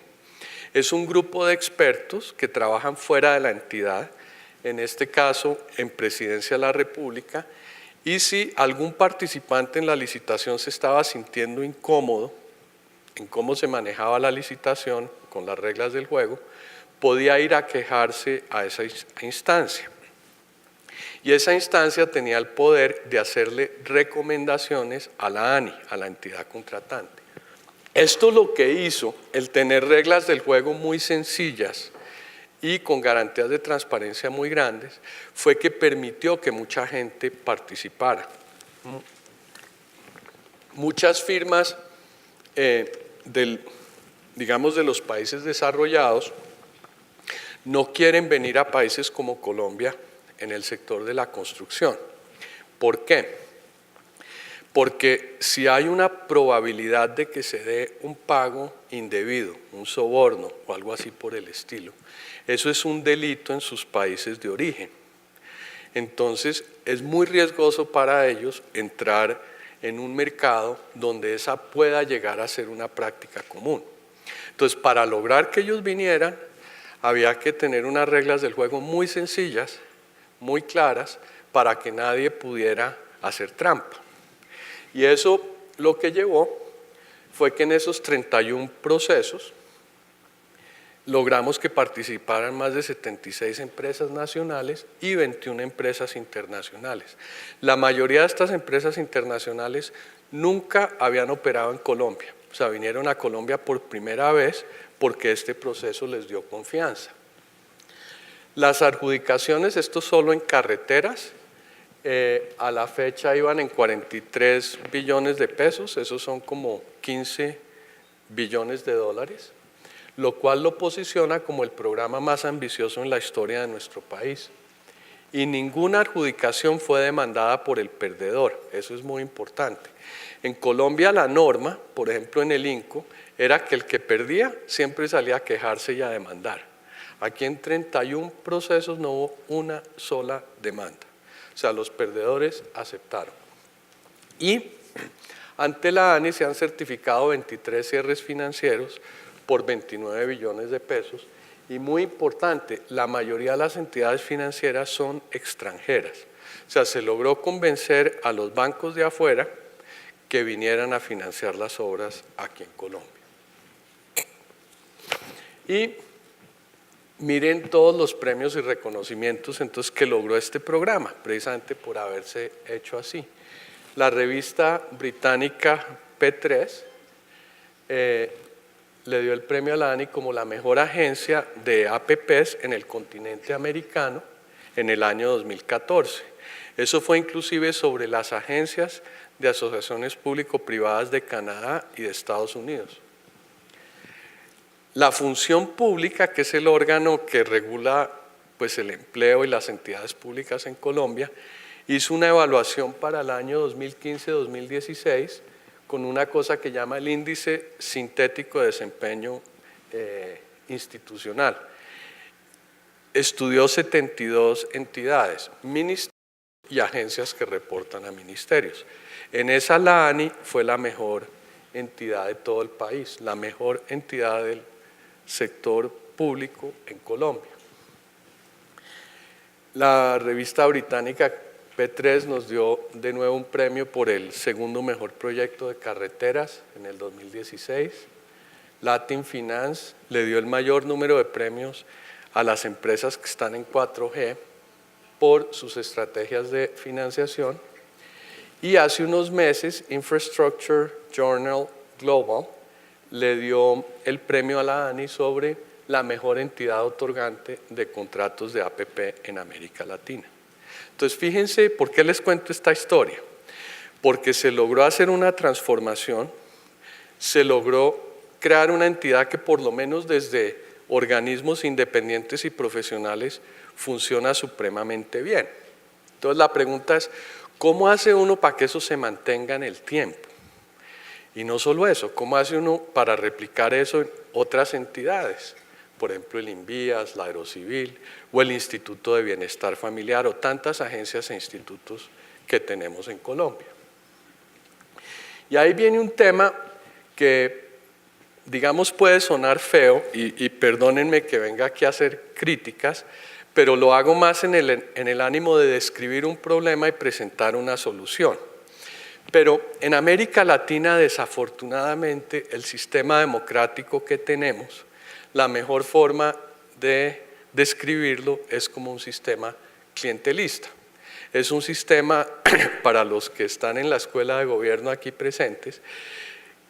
Es un grupo de expertos que trabajan fuera de la entidad, en este caso en Presidencia de la República, y si algún participante en la licitación se estaba sintiendo incómodo en cómo se manejaba la licitación con las reglas del juego, podía ir a quejarse a esa instancia. Y esa instancia tenía el poder de hacerle recomendaciones a la ANI, a la entidad contratante. Esto lo que hizo, el tener reglas del juego muy sencillas y con garantías de transparencia muy grandes, fue que permitió que mucha gente participara. Muchas firmas digamos de los países desarrollados no quieren venir a países como Colombia en el sector de la construcción. ¿Por qué? Porque si hay una probabilidad de que se dé un pago indebido, un soborno o algo así por el estilo, eso es un delito en sus países de origen. Entonces es muy riesgoso para ellos entrar en un mercado donde esa pueda llegar a ser una práctica común. Entonces, para lograr que ellos vinieran, había que tener unas reglas del juego muy sencillas, muy claras, para que nadie pudiera hacer trampa. Y eso lo que llevó fue que en esos 31 procesos logramos que participaran más de 76 empresas nacionales y 21 empresas internacionales. La mayoría de estas empresas internacionales nunca habían operado en Colombia, o sea, vinieron a Colombia por primera vez porque este proceso les dio confianza. Las adjudicaciones, esto solo en carreteras, a la fecha iban en 43 billones de pesos, esos son como 15 billones de dólares, lo cual lo posiciona como el programa más ambicioso en la historia de nuestro país. Y ninguna adjudicación fue demandada por el perdedor, eso es muy importante. En Colombia la norma, por ejemplo en el INCO, era que el que perdía siempre salía a quejarse y a demandar. Aquí en 31 procesos no hubo una sola demanda, o sea, los perdedores aceptaron. Y ante la ANI se han certificado 23 cierres financieros por 29 billones de pesos y muy importante, la mayoría de las entidades financieras son extranjeras. O sea, se logró convencer a los bancos de afuera que vinieran a financiar las obras aquí en Colombia. Y miren todos los premios y reconocimientos entonces que logró este programa, precisamente por haberse hecho así. La revista británica P3 le dio el premio a la ANI como la mejor agencia de APPs en el continente americano en el año 2014. Eso fue inclusive sobre las agencias de asociaciones público-privadas de Canadá y de Estados Unidos. La función pública, que es el órgano que regula pues, el empleo y las entidades públicas en Colombia, hizo una evaluación para el año 2015-2016 con una cosa que llama el índice sintético de desempeño institucional. Estudió 72 entidades, ministerios y agencias que reportan a ministerios. En esa la ANI fue la mejor entidad de todo el país, la mejor entidad del sector público en Colombia. La revista británica P3 nos dio de nuevo un premio por el segundo mejor proyecto de carreteras en el 2016. Latin Finance le dio el mayor número de premios a las empresas que están en 4G por sus estrategias de financiación. Y hace unos meses Infrastructure Journal Global le dio el premio a la ANI sobre la mejor entidad otorgante de contratos de APP en América Latina. Entonces, fíjense por qué les cuento esta historia. Porque se logró hacer una transformación, se logró crear una entidad que por lo menos desde organismos independientes y profesionales funciona supremamente bien. Entonces, la pregunta es, ¿cómo hace uno para que eso se mantenga en el tiempo? Y no solo eso, ¿cómo hace uno para replicar eso en otras entidades? Por ejemplo, el INVIAS, la Aerocivil o el Instituto de Bienestar Familiar o tantas agencias e institutos que tenemos en Colombia. Y ahí viene un tema que, digamos, puede sonar feo y perdónenme que venga aquí a hacer críticas, pero lo hago más en el ánimo de describir un problema y presentar una solución. Pero en América Latina, desafortunadamente, el sistema democrático que tenemos, la mejor forma de describirlo es como un sistema clientelista. Es un sistema, para los que están en la escuela de gobierno aquí presentes,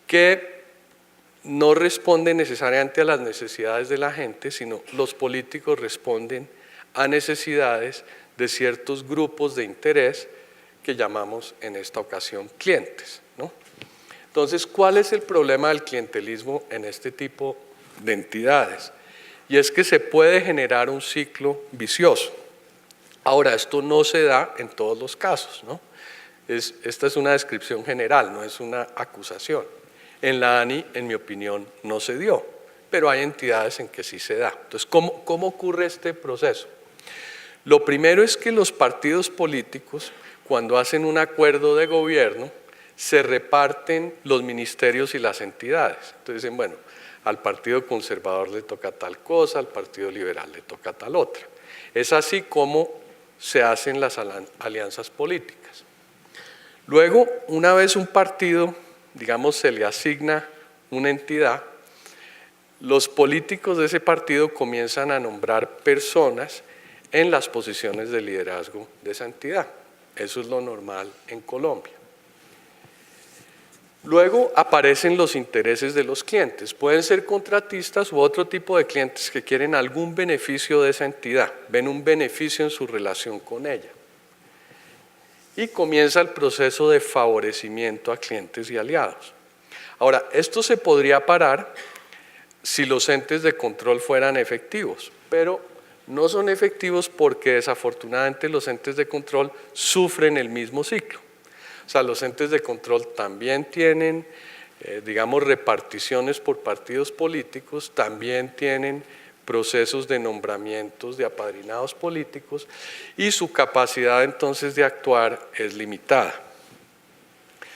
que no responde necesariamente a las necesidades de la gente, sino los políticos responden a necesidades de ciertos grupos de interés que llamamos en esta ocasión clientes, ¿no? Entonces, ¿cuál es el problema del clientelismo en este tipo de entidades? Y es que se puede generar un ciclo vicioso. Ahora, esto no se da en todos los casos, ¿no? Esta es una descripción general, no es una acusación. En la ANI, en mi opinión, no se dio, pero hay entidades en que sí se da. Entonces, ¿cómo ocurre este proceso? Lo primero es que los partidos políticos, cuando hacen un acuerdo de gobierno, se reparten los ministerios y las entidades. Entonces dicen, bueno, al Partido Conservador le toca tal cosa, al Partido Liberal le toca tal otra. Es así como se hacen las alianzas políticas. Luego, una vez un partido, digamos, se le asigna una entidad, los políticos de ese partido comienzan a nombrar personas en las posiciones de liderazgo de esa entidad. Eso es lo normal en Colombia. Luego aparecen los intereses de los clientes. Pueden ser contratistas u otro tipo de clientes que quieren algún beneficio de esa entidad, ven un beneficio en su relación con ella. Y comienza el proceso de favorecimiento a clientes y aliados. Ahora, esto se podría parar si los entes de control fueran efectivos, pero no son efectivos porque desafortunadamente los entes de control sufren el mismo ciclo. O sea, los entes de control también tienen, digamos, reparticiones por partidos políticos, también tienen procesos de nombramientos de apadrinados políticos y su capacidad entonces de actuar es limitada.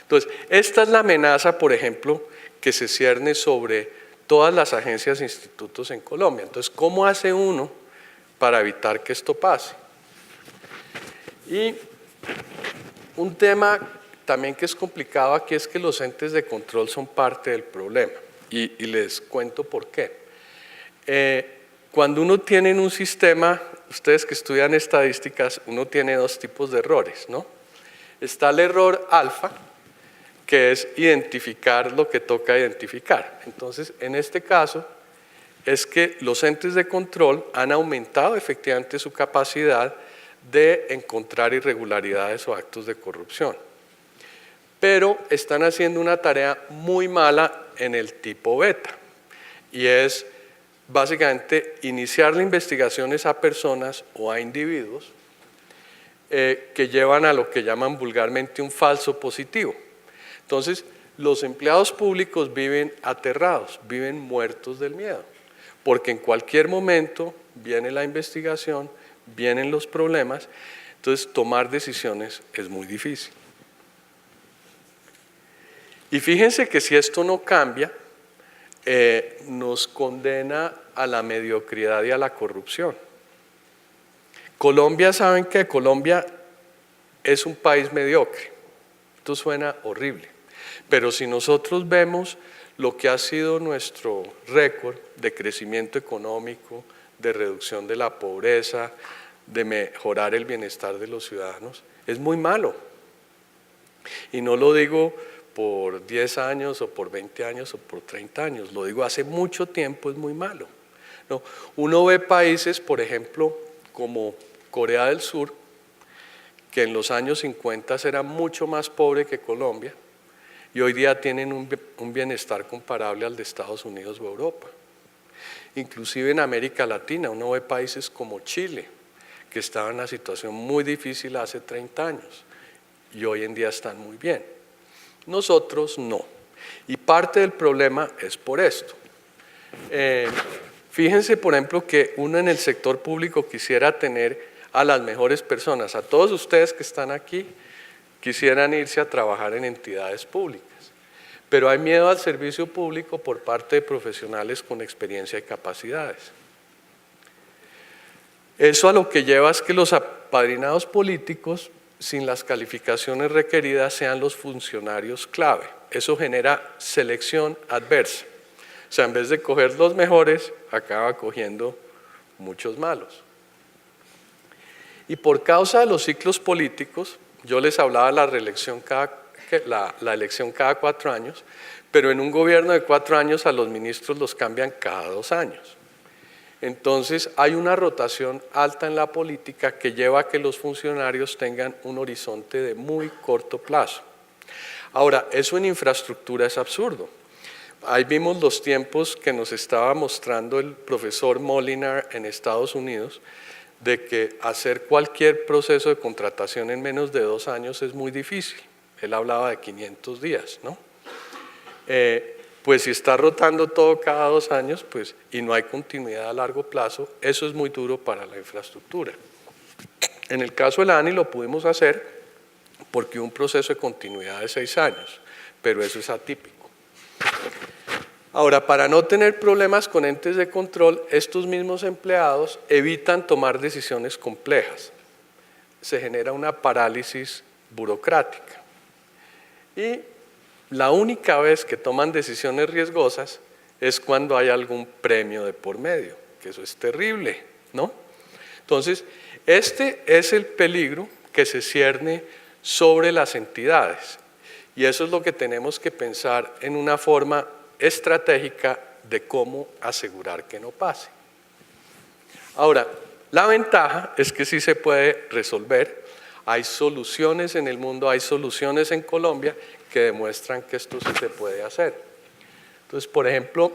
Entonces, esta es la amenaza, por ejemplo, que se cierne sobre todas las agencias e institutos en Colombia. Entonces, ¿cómo hace uno para evitar que esto pase? Y un tema también que es complicado aquí es que los entes de control son parte del problema y les cuento por qué. Cuando uno tiene en un sistema, ustedes que estudian estadísticas, uno tiene dos tipos de errores, ¿no? Está el error alfa, que es identificar lo que toca identificar. Entonces, en este caso, es que los entes de control han aumentado efectivamente su capacidad de encontrar irregularidades o actos de corrupción. Pero están haciendo una tarea muy mala en el tipo beta, y es básicamente iniciarle investigaciones a personas o a individuos que llevan a lo que llaman vulgarmente un falso positivo. Entonces, los empleados públicos viven aterrados, viven muertos del miedo, porque en cualquier momento viene la investigación, vienen los problemas, entonces tomar decisiones es muy difícil. Y fíjense que si esto no cambia, nos condena a la mediocridad y a la corrupción. Colombia, ¿saben qué? Colombia es un país mediocre. Esto suena horrible, pero si nosotros vemos lo que ha sido nuestro récord de crecimiento económico, de reducción de la pobreza, de mejorar el bienestar de los ciudadanos, es muy malo. Y no lo digo por 10 años o por 20 años o por 30 años, lo digo hace mucho tiempo, es muy malo. ¿No? Uno ve países, por ejemplo, como Corea del Sur, que en los años 50 era mucho más pobre que Colombia y hoy día tienen un bienestar comparable al de Estados Unidos o Europa. Inclusive en América Latina uno ve países como Chile, que estaban en una situación muy difícil hace 30 años y hoy en día están muy bien. Nosotros no. Y parte del problema es por esto. Fíjense, por ejemplo, que uno en el sector público quisiera tener a las mejores personas. A todos ustedes que están aquí quisieran irse a trabajar en entidades públicas, pero hay miedo al servicio público por parte de profesionales con experiencia y capacidades. Eso a lo que lleva es que los apadrinados políticos sin las calificaciones requeridas sean los funcionarios clave. Eso genera selección adversa. O sea, en vez de coger los mejores, acaba cogiendo muchos malos. Y por causa de los ciclos políticos, yo les hablaba de la reelección la elección cada 4 años, pero en un gobierno de 4 años a los ministros los cambian cada 2 años. Entonces hay una rotación alta en la política que lleva a que los funcionarios tengan un horizonte de muy corto plazo. Ahora, eso en infraestructura es absurdo. Ahí vimos los tiempos que nos estaba mostrando el profesor Molinar en Estados Unidos, de que hacer cualquier proceso de contratación en menos de 2 años es muy difícil. Él hablaba de 500 días, ¿no? Pues si está rotando todo cada 2 años, pues, y no hay continuidad a largo plazo, eso es muy duro para la infraestructura. En el caso de la ANI lo pudimos hacer porque hubo un proceso de continuidad de 6 años, pero eso es atípico. Ahora, para no tener problemas con entes de control, estos mismos empleados evitan tomar decisiones complejas. Se genera una parálisis burocrática. Y la única vez que toman decisiones riesgosas es cuando hay algún premio de por medio, que eso es terrible, ¿no? Entonces, este es el peligro que se cierne sobre las entidades. Y eso es lo que tenemos que pensar en una forma estratégica de cómo asegurar que no pase. Ahora, la ventaja es que sí se puede resolver. Hay soluciones en el mundo, hay soluciones en Colombia que demuestran que esto sí se puede hacer. Entonces, por ejemplo,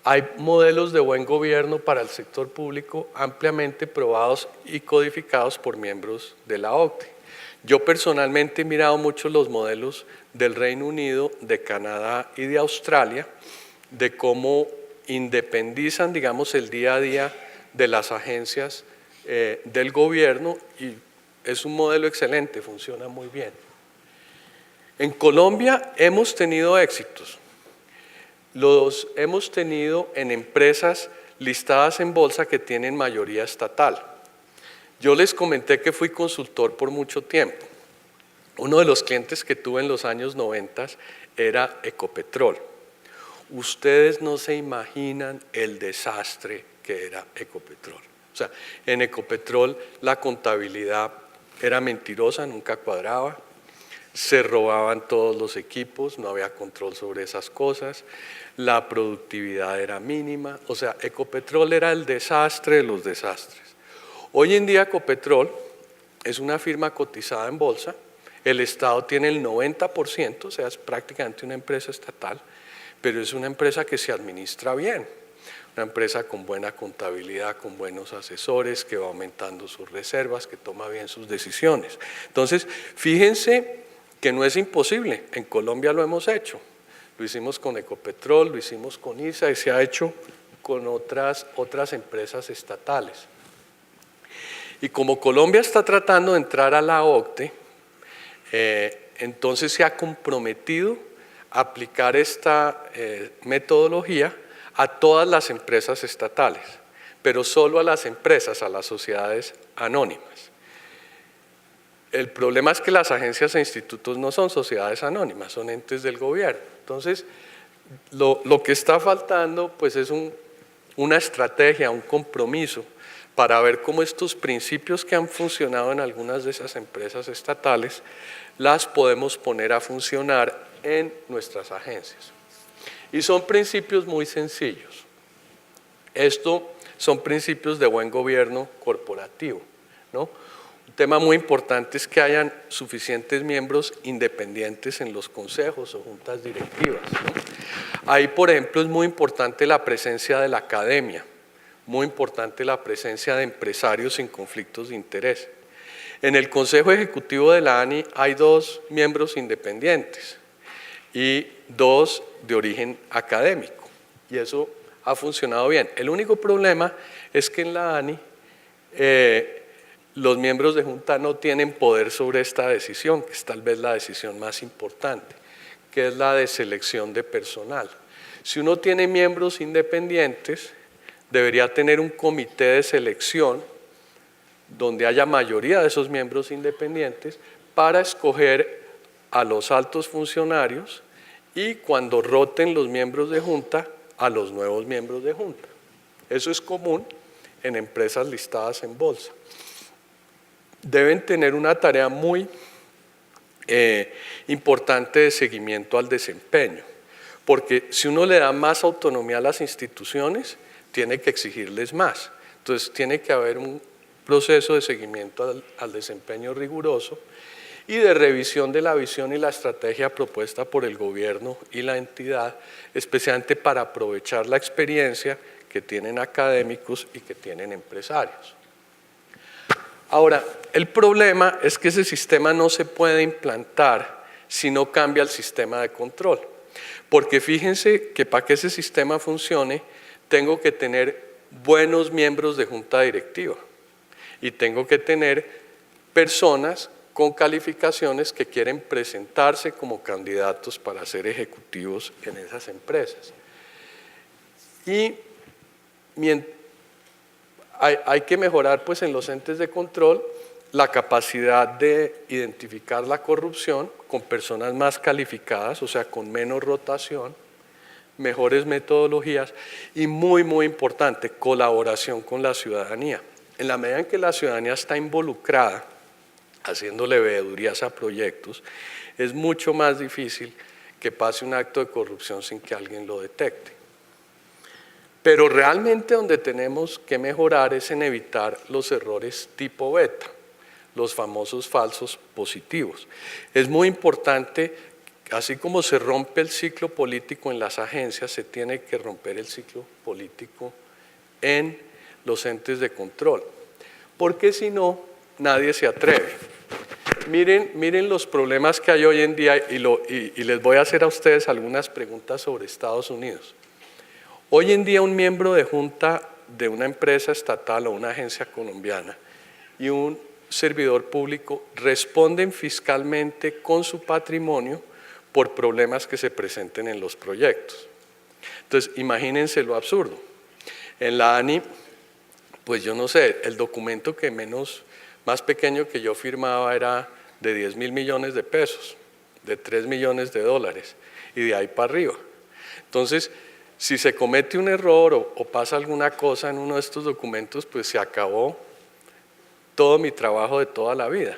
hay modelos de buen gobierno para el sector público ampliamente probados y codificados por miembros de la OCDE. Yo personalmente he mirado mucho los modelos del Reino Unido, de Canadá y de Australia, de cómo independizan, digamos, el día a día de las agencias del gobierno, y es un modelo excelente, funciona muy bien. En Colombia hemos tenido éxitos. Los hemos tenido en empresas listadas en bolsa que tienen mayoría estatal. Yo les comenté que fui consultor por mucho tiempo. Uno de los clientes que tuve en los años 90 era Ecopetrol. Ustedes no se imaginan el desastre que era Ecopetrol. O sea, en Ecopetrol la contabilidad era mentirosa, nunca cuadraba, se robaban todos los equipos, no había control sobre esas cosas, la productividad era mínima, o sea, Ecopetrol era el desastre de los desastres. Hoy en día Ecopetrol es una firma cotizada en bolsa, el Estado tiene el 90%, o sea, es prácticamente una empresa estatal, pero es una empresa que se administra bien, una empresa con buena contabilidad, con buenos asesores, que va aumentando sus reservas, que toma bien sus decisiones. Entonces, fíjense que no es imposible, en Colombia lo hemos hecho, lo hicimos con Ecopetrol, lo hicimos con ISA y se ha hecho con otras empresas estatales. Y como Colombia está tratando de entrar a la OCDE, entonces se ha comprometido aplicar esta metodología a todas las empresas estatales, pero solo a las empresas, a las sociedades anónimas. El problema es que las agencias e institutos no son sociedades anónimas, son entes del gobierno. Entonces, lo que está faltando pues es una estrategia, un compromiso para ver cómo estos principios que han funcionado en algunas de esas empresas estatales las podemos poner a funcionar en nuestras agencias. Y son principios muy sencillos. Esto son principios de buen gobierno corporativo, ¿no? Un tema muy importante es que hayan suficientes miembros independientes en los consejos o juntas directivas, ¿no? Ahí, por ejemplo, es muy importante la presencia de la academia, muy importante la presencia de empresarios sin conflictos de interés. En el Consejo Ejecutivo de la ANI hay 2 miembros independientes y 2 de origen académico, y eso ha funcionado bien. El único problema es que en la ANI los miembros de junta no tienen poder sobre esta decisión, que es tal vez la decisión más importante, que es la de selección de personal. Si uno tiene miembros independientes, debería tener un comité de selección donde haya mayoría de esos miembros independientes para escoger a los altos funcionarios y cuando roten los miembros de junta, a los nuevos miembros de junta. Eso es común en empresas listadas en bolsa. Deben tener una tarea muy importante de seguimiento al desempeño, porque si uno le da más autonomía a las instituciones, tiene que exigirles más. Entonces tiene que haber un proceso de seguimiento al desempeño riguroso y de revisión de la visión y la estrategia propuesta por el gobierno y la entidad, especialmente para aprovechar la experiencia que tienen académicos y que tienen empresarios. Ahora, el problema es que ese sistema no se puede implantar si no cambia el sistema de control, porque fíjense que para que ese sistema funcione, tengo que tener buenos miembros de junta directiva y tengo que tener personas con calificaciones que quieren presentarse como candidatos para ser ejecutivos en esas empresas. Y hay que mejorar pues en los entes de control la capacidad de identificar la corrupción con personas más calificadas, o sea, con menos rotación, mejores metodologías y muy importante, colaboración con la ciudadanía. En la medida en que la ciudadanía está involucrada, haciéndole veedurías a proyectos, es mucho más difícil que pase un acto de corrupción sin que alguien lo detecte. Pero realmente donde tenemos que mejorar es en evitar los errores tipo beta, los famosos falsos positivos. Es muy importante, así como se rompe el ciclo político en las agencias, se tiene que romper el ciclo político en los entes de control, porque si no, nadie se atreve. Miren los problemas que hay hoy en día y les voy a hacer a ustedes algunas preguntas sobre Estados Unidos. Hoy en día un miembro de junta de una empresa estatal o una agencia colombiana y un servidor público responden fiscalmente con su patrimonio por problemas que se presenten en los proyectos. Entonces, imagínense lo absurdo. En la ANI, pues yo no sé, el documento que más pequeño que yo firmaba era de 10.000 millones de pesos, de 3 millones de dólares, y de ahí para arriba. Entonces, si se comete un error o pasa alguna cosa en uno de estos documentos, pues se acabó todo mi trabajo de toda la vida.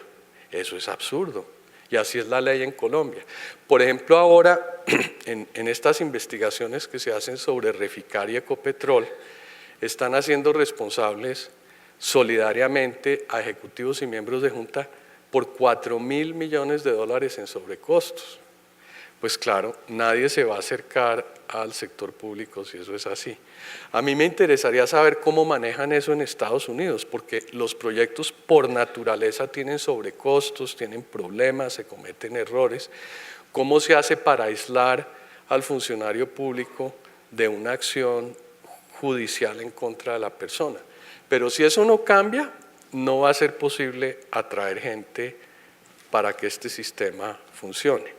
Eso es absurdo. Y así es la ley en Colombia. Por ejemplo, ahora, en estas investigaciones que se hacen sobre Reficar y Ecopetrol, están haciendo responsables solidariamente a ejecutivos y miembros de junta por 4.000 millones de dólares en sobrecostos. Pues claro, nadie se va a acercar al sector público si eso es así. A mí me interesaría saber cómo manejan eso en Estados Unidos, porque los proyectos por naturaleza tienen sobrecostos, tienen problemas, se cometen errores. ¿Cómo se hace para aislar al funcionario público de una acción judicial en contra de la persona? Pero si eso no cambia, no va a ser posible atraer gente para que este sistema funcione.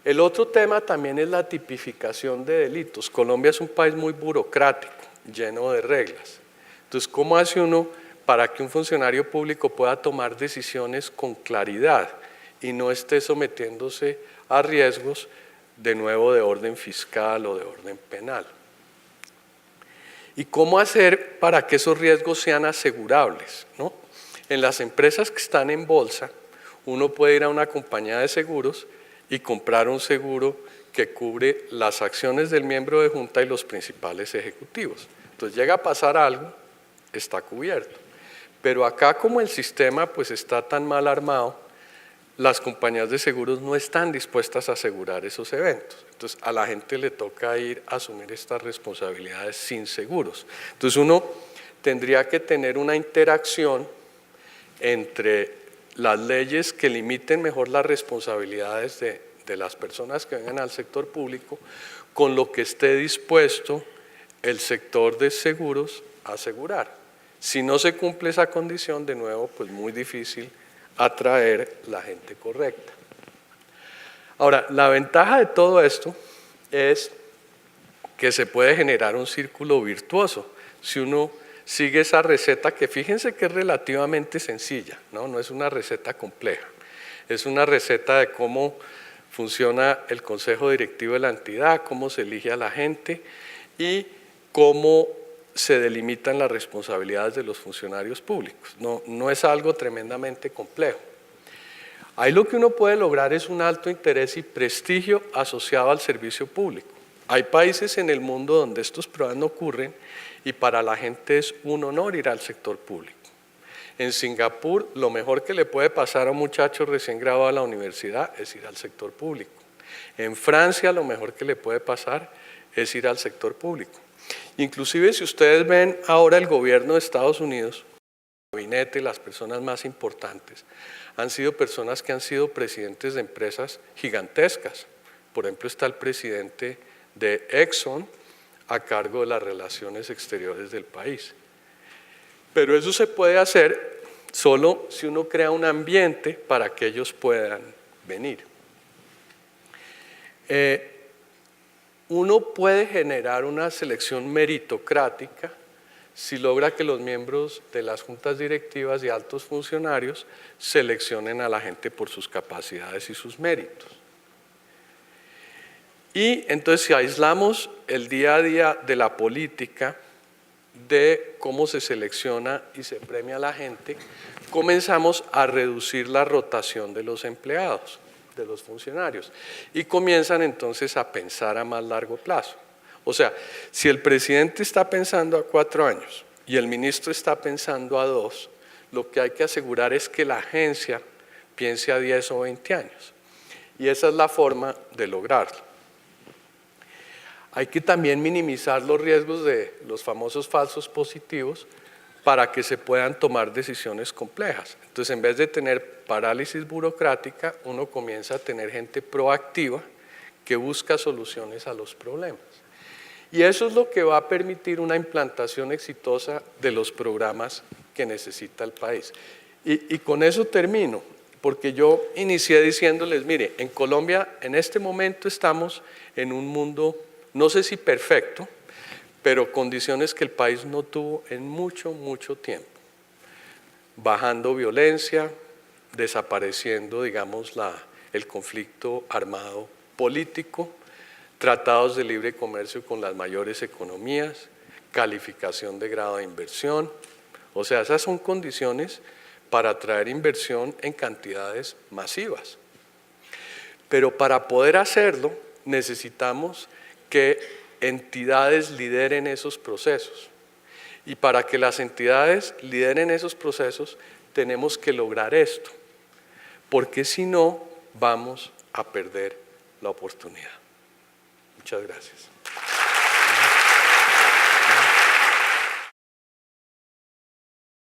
El otro tema también es la tipificación de delitos. Colombia es un país muy burocrático, lleno de reglas. Entonces, ¿cómo hace uno para que un funcionario público pueda tomar decisiones con claridad y no esté sometiéndose a riesgos de nuevo de orden fiscal o de orden penal? ¿Y cómo hacer para que esos riesgos sean asegurables, ¿no? En las empresas que están en bolsa, uno puede ir a una compañía de seguros y comprar un seguro que cubre las acciones del miembro de junta y los principales ejecutivos. Entonces llega a pasar algo, está cubierto. Pero acá, como el sistema pues está tan mal armado, las compañías de seguros no están dispuestas a asegurar esos eventos. Entonces a la gente le toca ir a asumir estas responsabilidades sin seguros. Entonces uno tendría que tener una interacción entre las leyes que limiten mejor las responsabilidades de las personas que vengan al sector público con lo que esté dispuesto el sector de seguros a asegurar. Si no se cumple esa condición, de nuevo, pues muy difícil atraer la gente correcta. Ahora, la ventaja de todo esto es que se puede generar un círculo virtuoso. Si uno sigue esa receta, que fíjense que es relativamente sencilla, no es una receta compleja, es una receta de cómo funciona el consejo directivo de la entidad, cómo se elige a la gente y cómo se delimitan las responsabilidades de los funcionarios públicos. No es algo tremendamente complejo. Ahí lo que uno puede lograr es un alto interés y prestigio asociado al servicio público. Hay países en el mundo donde estos problemas no ocurren y para la gente es un honor ir al sector público. En Singapur, lo mejor que le puede pasar a un muchacho recién graduado de la universidad es ir al sector público. En Francia, lo mejor que le puede pasar es ir al sector público. Inclusive, si ustedes ven ahora el gobierno de Estados Unidos, el gabinete, las personas más importantes, han sido personas que han sido presidentes de empresas gigantescas. Por ejemplo, está el presidente de Exxon a cargo de las relaciones exteriores del país. Pero eso se puede hacer solo si uno crea un ambiente para que ellos puedan venir. Uno puede generar una selección meritocrática si logra que los miembros de las juntas directivas y altos funcionarios seleccionen a la gente por sus capacidades y sus méritos. Y entonces, si aislamos el día a día de la política, de cómo se selecciona y se premia a la gente, comenzamos a reducir la rotación de los empleados, de los funcionarios, y comienzan entonces a pensar a más largo plazo. O sea, si el presidente está pensando a 4 años y el ministro está pensando a 2, lo que hay que asegurar es que la agencia piense a 10 o 20 años. Y esa es la forma de lograrlo. Hay que también minimizar los riesgos de los famosos falsos positivos para que se puedan tomar decisiones complejas. Entonces, en vez de tener parálisis burocrática, uno comienza a tener gente proactiva que busca soluciones a los problemas. Y eso es lo que va a permitir una implantación exitosa de los programas que necesita el país. Y con eso termino, porque yo inicié diciéndoles, mire, en Colombia en este momento estamos en un mundo, no sé si perfecto, pero condiciones que el país no tuvo en mucho tiempo. Bajando violencia, desapareciendo, digamos, el conflicto armado político, tratados de libre comercio con las mayores economías, calificación de grado de inversión. O sea, esas son condiciones para atraer inversión en cantidades masivas. Pero para poder hacerlo, necesitamos que entidades lideren esos procesos. Y para que las entidades lideren esos procesos, tenemos que lograr esto, porque si no, vamos a perder la oportunidad. Muchas gracias.